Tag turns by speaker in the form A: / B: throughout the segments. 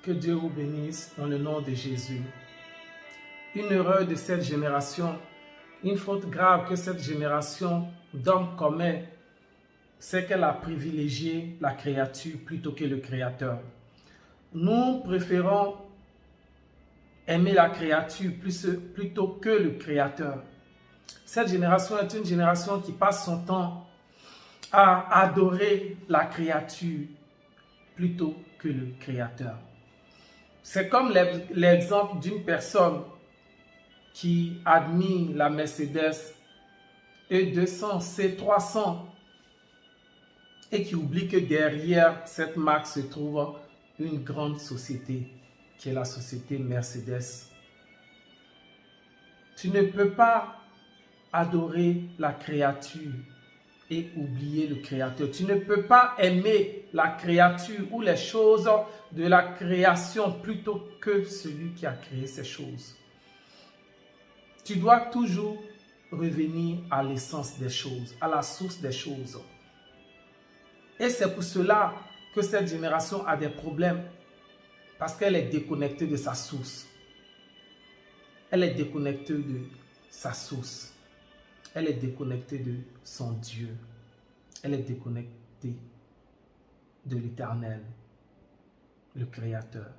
A: Que Dieu vous bénisse dans le nom de Jésus. Une erreur de cette génération, une faute grave que cette génération d'hommes commet, c'est qu'elle a privilégié la créature plutôt que le Créateur. Nous préférons aimer la créature plutôt que le Créateur. Cette génération est une génération qui passe son temps à adorer la créature plutôt que le Créateur. C'est comme l'exemple d'une personne qui admire la Mercedes E200, C300 et qui oublie que derrière cette marque se trouve une grande société qui est la société Mercedes. Tu ne peux pas adorer la créature et oublier le Créateur. Tu ne peux pas aimer la créature ou les choses de la création plutôt que celui qui a créé ces choses. Tu dois toujours revenir à l'essence des choses, à la source des choses. Et c'est pour cela que cette génération a des problèmes, parce qu'elle est déconnectée de sa source. Elle est déconnectée de sa source. Elle est déconnectée de son Dieu. Elle est déconnectée de l'Éternel, le Créateur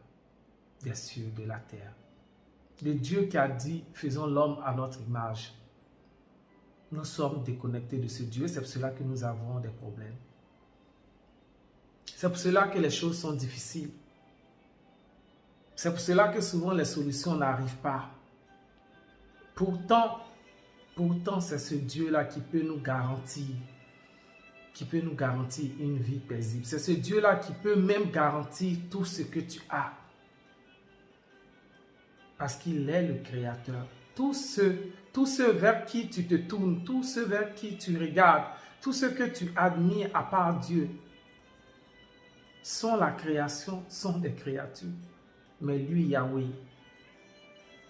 A: des cieux, de la terre. Le Dieu qui a dit, faisons l'homme à notre image. Nous sommes déconnectés de ce Dieu, c'est pour cela que nous avons des problèmes. C'est pour cela que les choses sont difficiles. C'est pour cela que souvent les solutions n'arrivent pas. Pourtant, c'est ce Dieu-là qui peut nous garantir une vie paisible. C'est ce Dieu-là qui peut même garantir tout ce que tu as. Parce qu'il est le Créateur. Tous ceux vers qui tu te tournes, tous ceux vers qui tu regardes, tout ce que tu admires à part Dieu, sont la création, sont des créatures. Mais lui, Yahweh,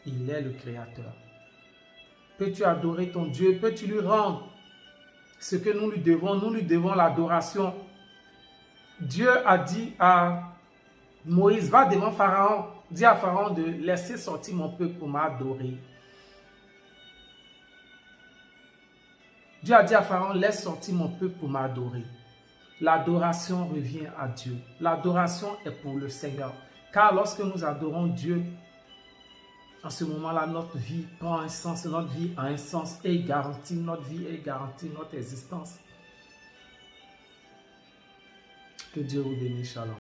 A: il est le Créateur. Peux-tu adorer ton Dieu? Peux-tu lui rendre ce que nous lui devons? Nous lui devons l'adoration. Dieu a dit à Moïse, va devant Pharaon, dis à Pharaon de laisser sortir mon peuple pour m'adorer. Dieu a dit à Pharaon, laisse sortir mon peuple pour m'adorer. L'adoration revient à Dieu. L'adoration est pour le Seigneur. Car lorsque nous adorons Dieu, en ce moment-là, notre vie prend un sens, notre vie a un sens et garantie, notre vie est garantie, notre existence. Que Dieu vous bénisse, shalom.